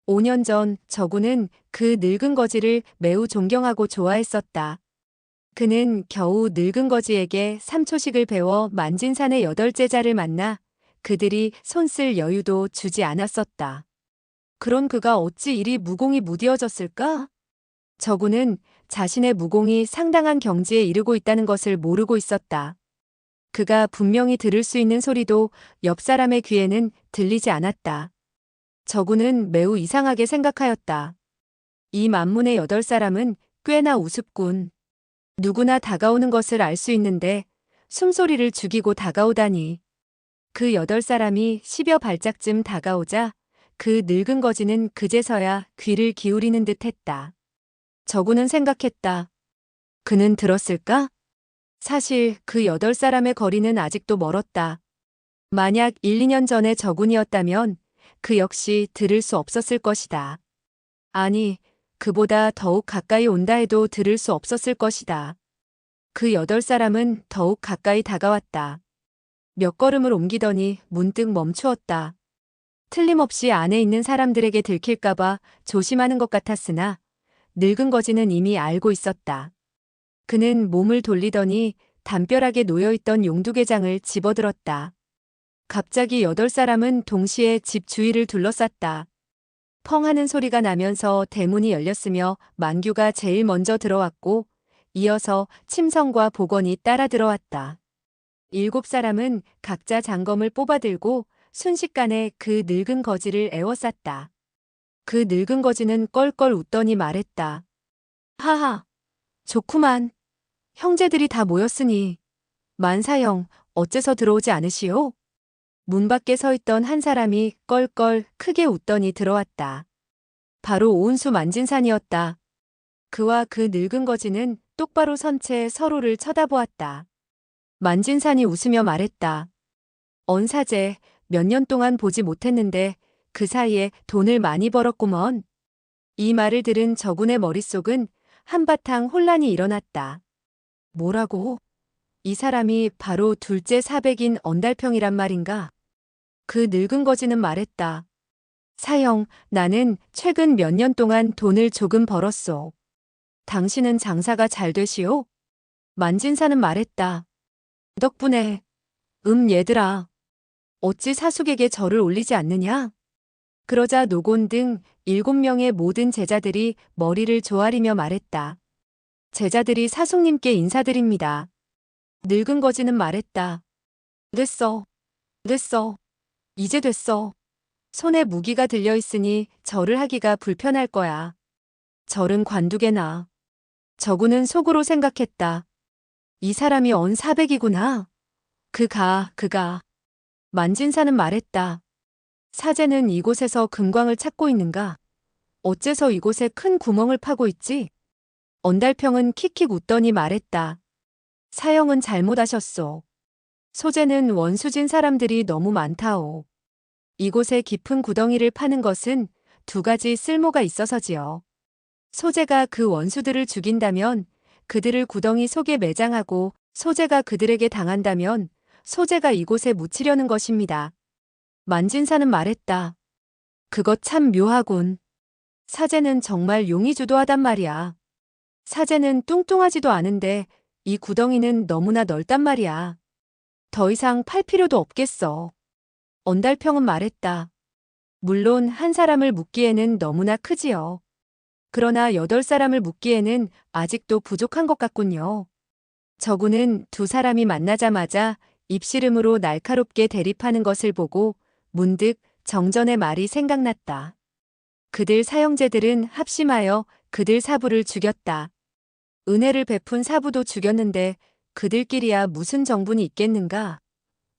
5년 전 저구는 그 늙은 거지를 매우 존경하고 좋아했었다. 그는 겨우 늙은 거지에게 삼초식을 배워 만진산의 8제자를 만나 그들이 손쓸 여유도 주지 않았었다. 그런 그가 어찌 이리 무공이 무디어졌을까? 저구는 자신의 무공이 상당한 경지에 이르고 있다는 것을 모르고 있었다. 그가 분명히 들을 수 있는 소리도 옆 사람의 귀에는 들리지 않았다. 저구는 매우 이상하게 생각하였다. 이 만문의 8사람은 꽤나 우습군. 누구나 다가오는 것을 알 수 있는데 숨소리를 죽이고 다가오다니. 그 8사람이 10여 발짝쯤 다가오자 그 늙은 거지는 그제서야 귀를 기울이는 듯 했다. 저구는 생각했다. 그는 들었을까? 사실 그 8사람의 거리는 아직도 멀었다. 만약 1, 2년 전의 저군이었다면 그 역시 들을 수 없었을 것이다. 아니, 그보다 더욱 가까이 온다 해도 들을 수 없었을 것이다. 그 8사람은 더욱 가까이 다가왔다. 몇 걸음을 옮기더니 문득 멈추었다. 틀림없이 안에 있는 사람들에게 들킬까봐 조심하는 것 같았으나 늙은 거지는 이미 알고 있었다. 그는 몸을 돌리더니 담벼락에 놓여있던 용두개장을 집어들었다. 갑자기 8사람은 동시에 집 주위를 둘러쌌다. 펑 하는 소리가 나면서 대문이 열렸으며 만규가 제일 먼저 들어왔고 이어서 침성과 복원이 따라 들어왔다. 7사람은 각자 장검을 뽑아들고 순식간에 그 늙은 거지를 에워쌌다. 그 늙은 거지는 껄껄 웃더니 말했다. 하하, 좋구만. 형제들이 다 모였으니. 만사형, 어째서 들어오지 않으시오? 문 밖에 서 있던 한 사람이 껄껄 크게 웃더니 들어왔다. 바로 오은수 만진산이었다. 그와 그 늙은 거지는 똑바로 선 채 서로를 쳐다보았다. 만진산이 웃으며 말했다. 언사제, 몇 년 동안 보지 못했는데 그 사이에 돈을 많이 벌었구먼. 이 말을 들은 저군의 머릿속은 한바탕 혼란이 일어났다. 뭐라고? 이 사람이 바로 둘째 사백인 언달평이란 말인가? 그 늙은 거지는 말했다. 사형, 나는 최근 몇 년 동안 돈을 조금 벌었소. 당신은 장사가 잘 되시오? 만진사는 말했다. 덕분에. 얘들아. 어찌 사숙에게 절을 올리지 않느냐? 그러자 노곤 등 7명의 모든 제자들이 머리를 조아리며 말했다. 제자들이 사숙님께 인사드립니다. 늙은 거지는 말했다. 됐어. 됐어. 이제 됐어. 손에 무기가 들려있으니 절을 하기가 불편할 거야. 절은 관두게나. 저구는 속으로 생각했다. 이 사람이 언사백이구나. 그가. 만진사는 말했다. 사제는 이곳에서 금광을 찾고 있는가? 어째서 이곳에 큰 구멍을 파고 있지? 언달평은 킥킥 웃더니 말했다. 사형은 잘못하셨소. 소재는 원수진 사람들이 너무 많다오. 이곳에 깊은 구덩이를 파는 것은 2가지 쓸모가 있어서지요. 소재가 그 원수들을 죽인다면 그들을 구덩이 속에 매장하고 소재가 그들에게 당한다면 소재가 이곳에 묻히려는 것입니다. 만진사는 말했다. 그것 참 묘하군. 사제는 정말 용의주도하단 말이야. 사제는 뚱뚱하지도 않은데 이 구덩이는 너무나 넓단 말이야. 더 이상 팔 필요도 없겠어. 언달평은 말했다. 물론 한 사람을 묻기에는 너무나 크지요. 그러나 8사람을 묻기에는 아직도 부족한 것 같군요. 저구는 2사람이 만나자마자 입씨름으로 날카롭게 대립하는 것을 보고 문득 정전의 말이 생각났다. 그들 사형제들은 합심하여 그들 사부를 죽였다. 은혜를 베푼 사부도 죽였는데 그들끼리야 무슨 정분이 있겠는가?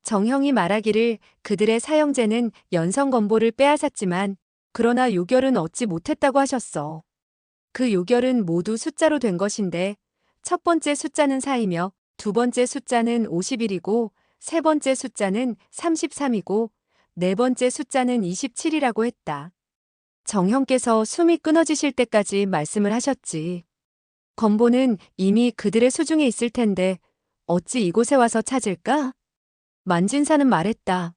정형이 말하기를 그들의 사형제는 연성건보를 빼앗았지만 그러나 요결은 얻지 못했다고 하셨어. 그 요결은 모두 숫자로 된 것인데 첫 번째 숫자는 4이며 두 번째 숫자는 51이고 세 번째 숫자는 33이고 네 번째 숫자는 27이라고 했다. 정형께서 숨이 끊어지실 때까지 말씀을 하셨지. 건보는 이미 그들의 수중에 있을 텐데 어찌 이곳에 와서 찾을까? 만진사는 말했다.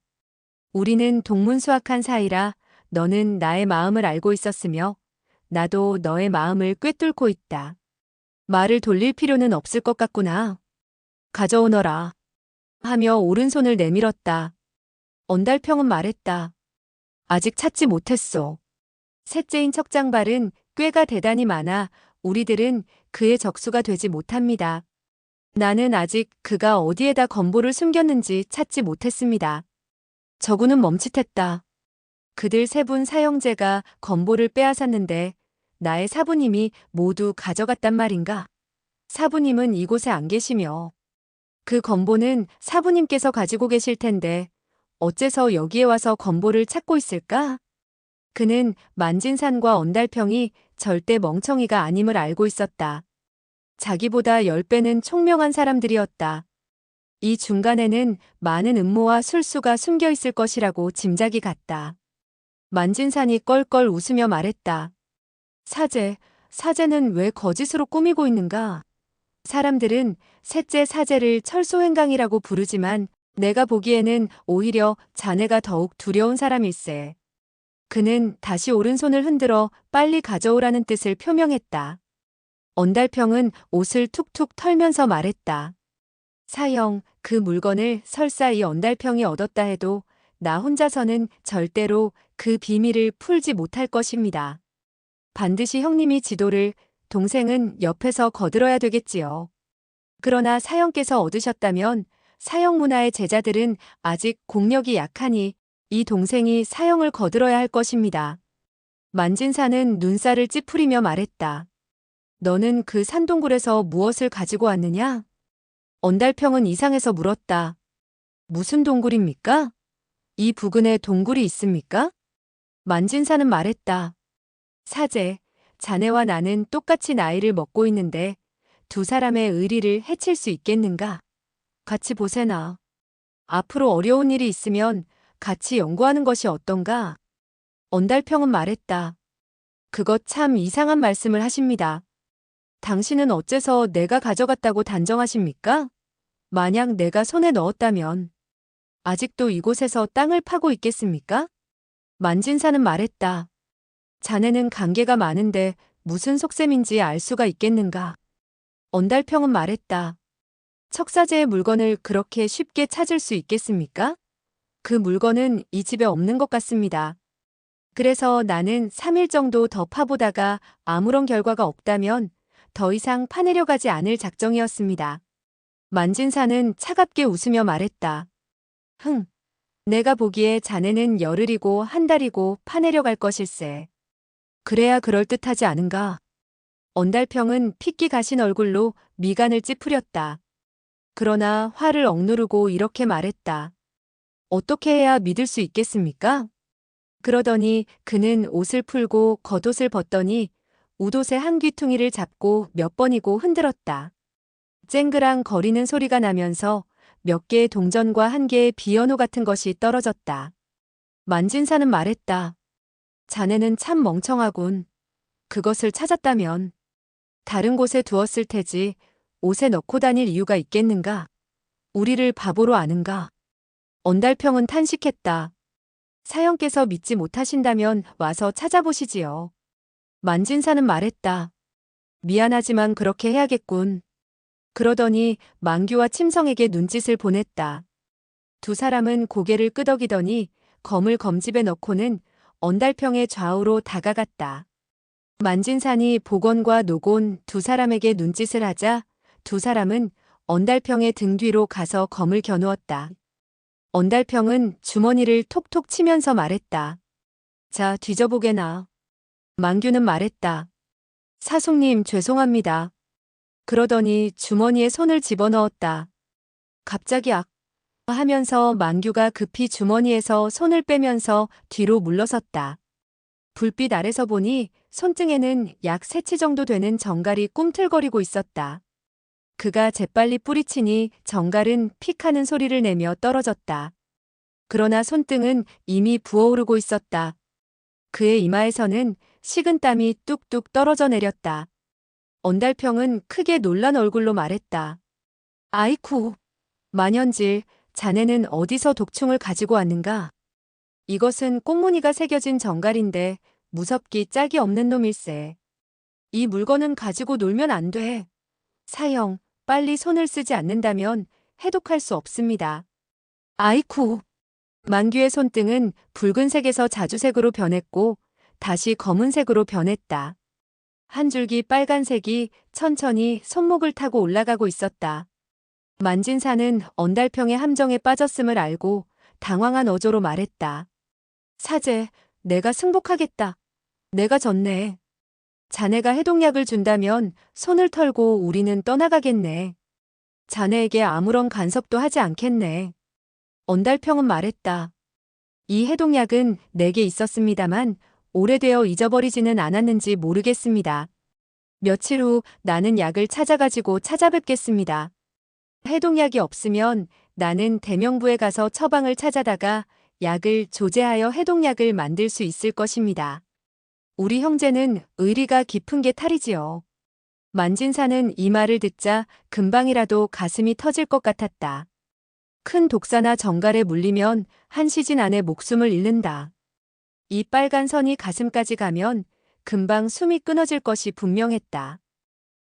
우리는 동문수학한 사이라 너는 나의 마음을 알고 있었으며 나도 너의 마음을 꿰뚫고 있다. 말을 돌릴 필요는 없을 것 같구나. 가져오너라. 하며 오른손을 내밀었다. 언달평은 말했다. 아직 찾지 못했소. 셋째인 척장발은 꾀가 대단히 많아 우리들은 그의 적수가 되지 못합니다. 나는 아직 그가 어디에다 건보를 숨겼는지 찾지 못했습니다. 저구는 멈칫했다. 그들 세 분 사형제가 건보를 빼앗았는데 나의 사부님이 모두 가져갔단 말인가? 사부님은 이곳에 안 계시며 그 건보는 사부님께서 가지고 계실 텐데 어째서 여기에 와서 건보를 찾고 있을까? 그는 만진산과 언달평이 절대 멍청이가 아님을 알고 있었다. 자기보다 10배는 총명한 사람들이었다. 이 중간에는 많은 음모와 술수가 숨겨 있을 것이라고 짐작이 갔다. 만진산이 껄껄 웃으며 말했다. 사제는 왜 거짓으로 꾸미고 있는가? 사람들은 셋째 사제를 철소행강이라고 부르지만 내가 보기에는 오히려 자네가 더욱 두려운 사람일세. 그는 다시 오른손을 흔들어 빨리 가져오라는 뜻을 표명했다. 언달평은 옷을 툭툭 털면서 말했다. 사형, 그 물건을 설사 이 언달평이 얻었다 해도 나 혼자서는 절대로 그 비밀을 풀지 못할 것입니다. 반드시 형님이 지도를, 동생은 옆에서 거들어야 되겠지요. 그러나 사형께서 얻으셨다면 사형 문화의 제자들은 아직 공력이 약하니 이 동생이 사형을 거들어야 할 것입니다. 만진사는 눈살을 찌푸리며 말했다. 너는 그 산동굴에서 무엇을 가지고 왔느냐? 언달평은 이상해서 물었다. 무슨 동굴입니까? 이 부근에 동굴이 있습니까? 만진사는 말했다. 사제, 자네와 나는 똑같이 나이를 먹고 있는데 두 사람의 의리를 해칠 수 있겠는가? 같이 보세나. 앞으로 어려운 일이 있으면 같이 연구하는 것이 어떤가? 언달평은 말했다. 그것 참 이상한 말씀을 하십니다. 당신은 어째서 내가 가져갔다고 단정하십니까? 만약 내가 손에 넣었다면 아직도 이곳에서 땅을 파고 있겠습니까? 만진사는 말했다. 자네는 관계가 많은데 무슨 속셈인지 알 수가 있겠는가? 언달평은 말했다. 척사제의 물건을 그렇게 쉽게 찾을 수 있겠습니까? 그 물건은 이 집에 없는 것 같습니다. 그래서 나는 3일 정도 더 파보다가 아무런 결과가 없다면 더 이상 파내려 가지 않을 작정이었습니다. 만진사는 차갑게 웃으며 말했다. 내가 보기에 자네는 열흘이고 한 달이고 파내려 갈 것일세. 그래야 그럴듯하지 않은가? 언달평은 핏기 가신 얼굴로 미간을 찌푸렸다. 그러나 화를 억누르고 이렇게 말했다. 어떻게 해야 믿을 수 있겠습니까? 그러더니 그는 옷을 풀고 겉옷을 벗더니 웃옷의 한 귀퉁이를 잡고 몇 번이고 흔들었다. 쨍그랑 거리는 소리가 나면서 몇 개의 동전과 한 개의 비연호 같은 것이 떨어졌다. 만진사는 말했다. 자네는 참 멍청하군. 그것을 찾았다면 다른 곳에 두었을 테지 옷에 넣고 다닐 이유가 있겠는가? 우리를 바보로 아는가? 언달평은 탄식했다. 사형께서 믿지 못하신다면 와서 찾아보시지요. 만진사는 말했다. 미안하지만 그렇게 해야겠군. 그러더니 만규와 침성에게 눈짓을 보냈다. 두 사람은 고개를 끄덕이더니 검을 검집에 넣고는 언달평의 좌우로 다가갔다. 만진산이 복원과 노곤 두 사람에게 눈짓을 하자 두 사람은 언달평의 등 뒤로 가서 검을 겨누었다. 언달평은 주머니를 톡톡 치면서 말했다. 자, 뒤져보게나. 만규는 말했다. 사숙님 죄송합니다. 그러더니 주머니에 손을 집어넣었다. 갑자기 하면서 만규가 급히 주머니에서 손을 빼면서 뒤로 물러섰다. 불빛 아래서 보니 손등에는 약 3치 정도 되는 정갈이 꿈틀거리고 있었다. 그가 재빨리 뿌리치니 정갈은 픽 하는 소리를 내며 떨어졌다. 그러나 손등은 이미 부어오르고 있었다. 그의 이마에서는 식은땀이 뚝뚝 떨어져 내렸다. 언달평은 크게 놀란 얼굴로 말했다. 아이쿠, 만연질, 자네는 어디서 독충을 가지고 왔는가? 이것은 꽃무늬가 새겨진 정갈인데 무섭기 짝이 없는 놈일세. 이 물건은 가지고 놀면 안 돼. 사형, 빨리 손을 쓰지 않는다면 해독할 수 없습니다. 아이쿠. 만규의 손등은 붉은색에서 자주색으로 변했고 다시 검은색으로 변했다. 한 줄기 빨간색이 천천히 손목을 타고 올라가고 있었다. 만진사는 언달평의 함정에 빠졌음을 알고 당황한 어조로 말했다. 사제, 내가 승복하겠다. 내가 졌네. 자네가 해독약을 준다면 손을 털고 우리는 떠나가겠네. 자네에게 아무런 간섭도 하지 않겠네. 언달평은 말했다. 이 해독약은 내게 있었습니다만 오래되어 잊어버리지는 않았는지 모르겠습니다. 며칠 후 나는 약을 찾아가지고 찾아뵙겠습니다. 해독약이 없으면 나는 대명부에 가서 처방을 찾아다가 약을 조제하여 해독약을 만들 수 있을 것입니다. 우리 형제는 의리가 깊은 게 탈이지요. 만진사는 이 말을 듣자 금방이라도 가슴이 터질 것 같았다. 큰 독사나 정갈에 물리면 한 시진 안에 목숨을 잃는다. 이 빨간 선이 가슴까지 가면 금방 숨이 끊어질 것이 분명했다.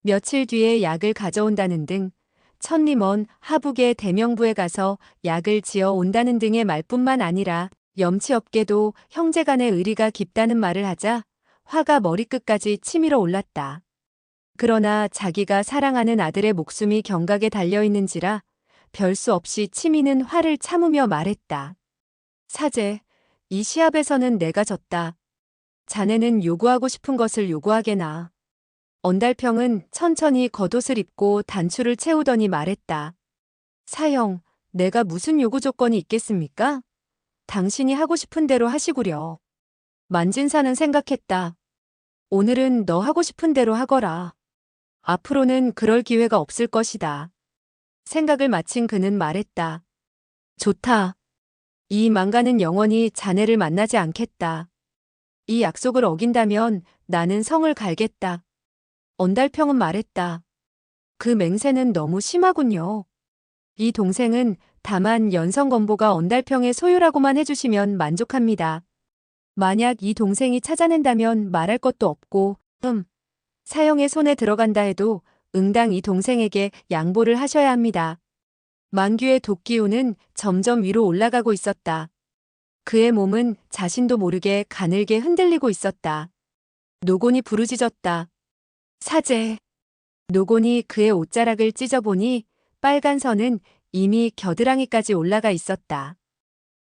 며칠 뒤에 약을 가져온다는 등 천리 먼 하북의 대명부에 가서 약을 지어 온다는 등의 말뿐만 아니라 염치 없게도 형제간의 의리가 깊다는 말을 하자 화가 머리끝까지 치밀어 올랐다. 그러나 자기가 사랑하는 아들의 목숨이 경각에 달려있는지라 별 수 없이 치미는 화를 참으며 말했다. 사제, 이 시합에서는 내가 졌다. 자네는 요구하고 싶은 것을 요구하게나. 언달평은 천천히 겉옷을 입고 단추를 채우더니 말했다. 사형, 내가 무슨 요구 조건이 있겠습니까? 당신이 하고 싶은 대로 하시구려. 만진사는 생각했다. 오늘은 너 하고 싶은 대로 하거라. 앞으로는 그럴 기회가 없을 것이다. 생각을 마친 그는 말했다. 좋다. 이 망가는 영원히 자네를 만나지 않겠다. 이 약속을 어긴다면 나는 성을 갈겠다. 언달평은 말했다. 그 맹세는 너무 심하군요. 이 동생은 다만 연성건보가 언달평의 소유라고만 해주시면 만족합니다. 만약 이 동생이 찾아낸다면 말할 것도 없고, 사형의 손에 들어간다 해도 응당 이 동생에게 양보를 하셔야 합니다. 만규의 독기운은 점점 위로 올라가고 있었다. 그의 몸은 자신도 모르게 가늘게 흔들리고 있었다. 노곤이 부르짖었다. 사제. 노곤이 그의 옷자락을 찢어보니 빨간 선은 이미 겨드랑이까지 올라가 있었다.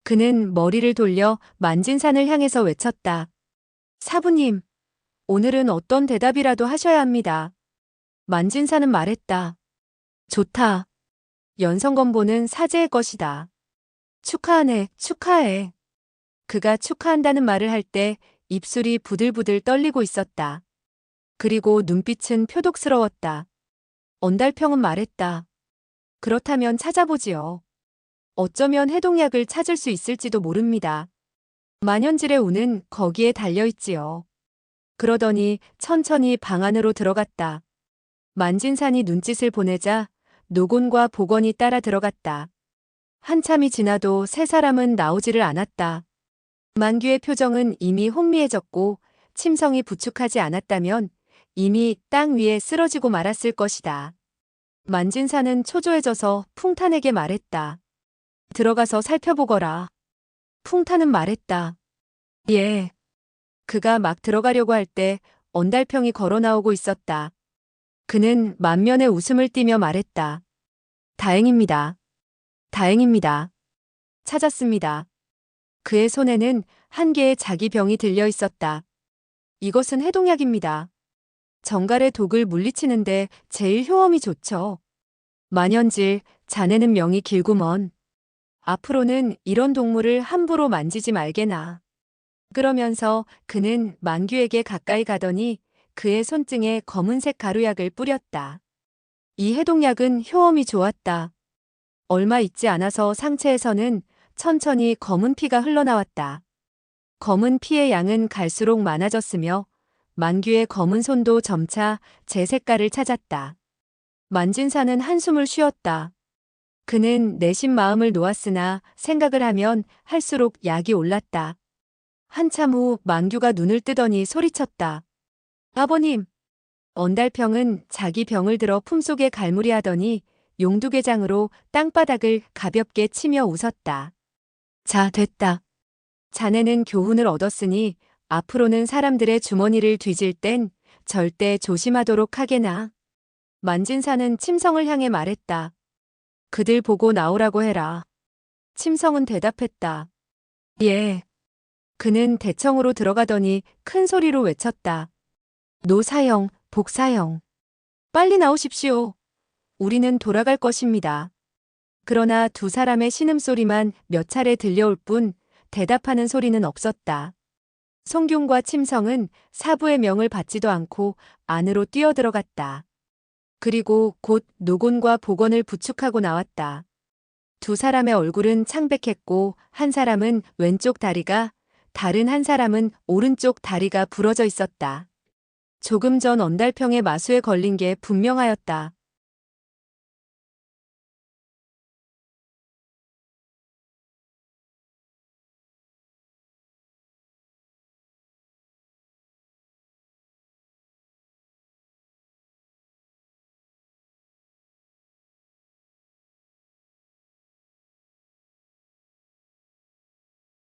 그는 머리를 돌려 만진산을 향해서 외쳤다. 사부님, 오늘은 어떤 대답이라도 하셔야 합니다. 만진사는 말했다. 좋다. 연성건보는 사제의 것이다. 축하하네, 축하해. 그가 축하한다는 말을 할 때 입술이 부들부들 떨리고 있었다. 그리고 눈빛은 표독스러웠다. 언달평은 말했다. 그렇다면 찾아보지요. 어쩌면 해독약을 찾을 수 있을지도 모릅니다. 만현질의 운은 거기에 달려있지요. 그러더니 천천히 방 안으로 들어갔다. 만진산이 눈짓을 보내자 노곤과 복원이 따라 들어갔다. 한참이 지나도 세 사람은 나오지를 않았다. 만규의 표정은 이미 혼미해졌고 침성이 부축하지 않았다면 이미 땅 위에 쓰러지고 말았을 것이다. 만진사는 초조해져서 풍탄에게 말했다. 들어가서 살펴보거라. 풍탄은 말했다. 예. 그가 막 들어가려고 할 때 언달평이 걸어 나오고 있었다. 그는 만면에 웃음을 띠며 말했다. 다행입니다. 다행입니다. 찾았습니다. 그의 손에는 한 개의 자기 병이 들려 있었다. 이것은 해독약입니다. 정갈의 독을 물리치는데 제일 효험이 좋죠. 만현질, 자네는 명이 길구먼. 앞으로는 이런 동물을 함부로 만지지 말게나. 그러면서 그는 만규에게 가까이 가더니 그의 손등에 검은색 가루약을 뿌렸다. 이 해독약은 효험이 좋았다. 얼마 있지 않아서 상체에서는 천천히 검은 피가 흘러나왔다. 검은 피의 양은 갈수록 많아졌으며 만규의 검은 손도 점차 제 색깔을 찾았다. 만진사는 한숨을 쉬었다. 그는 내심 마음을 놓았으나 생각을 하면 할수록 약이 올랐다. 한참 후 만규가 눈을 뜨더니 소리쳤다. 아버님! 언달평은 자기 병을 들어 품속에 갈무리하더니 용두개장으로 땅바닥을 가볍게 치며 웃었다. 자, 됐다. 자네는 교훈을 얻었으니 앞으로는 사람들의 주머니를 뒤질 땐 절대 조심하도록 하게나. 만진사는 침성을 향해 말했다. 그들 보고 나오라고 해라. 침성은 대답했다. 예. 그는 대청으로 들어가더니 큰 소리로 외쳤다. 노사형, 복사형. 빨리 나오십시오. 우리는 돌아갈 것입니다. 그러나 두 사람의 신음소리만 몇 차례 들려올 뿐 대답하는 소리는 없었다. 송균과 침성은 사부의 명을 받지도 않고 안으로 뛰어들어갔다. 그리고 곧 노곤과 복원을 부축하고 나왔다. 두 사람의 얼굴은 창백했고 한 사람은 왼쪽 다리가, 다른 한 사람은 오른쪽 다리가 부러져 있었다. 조금 전 언달평의 마수에 걸린 게 분명하였다.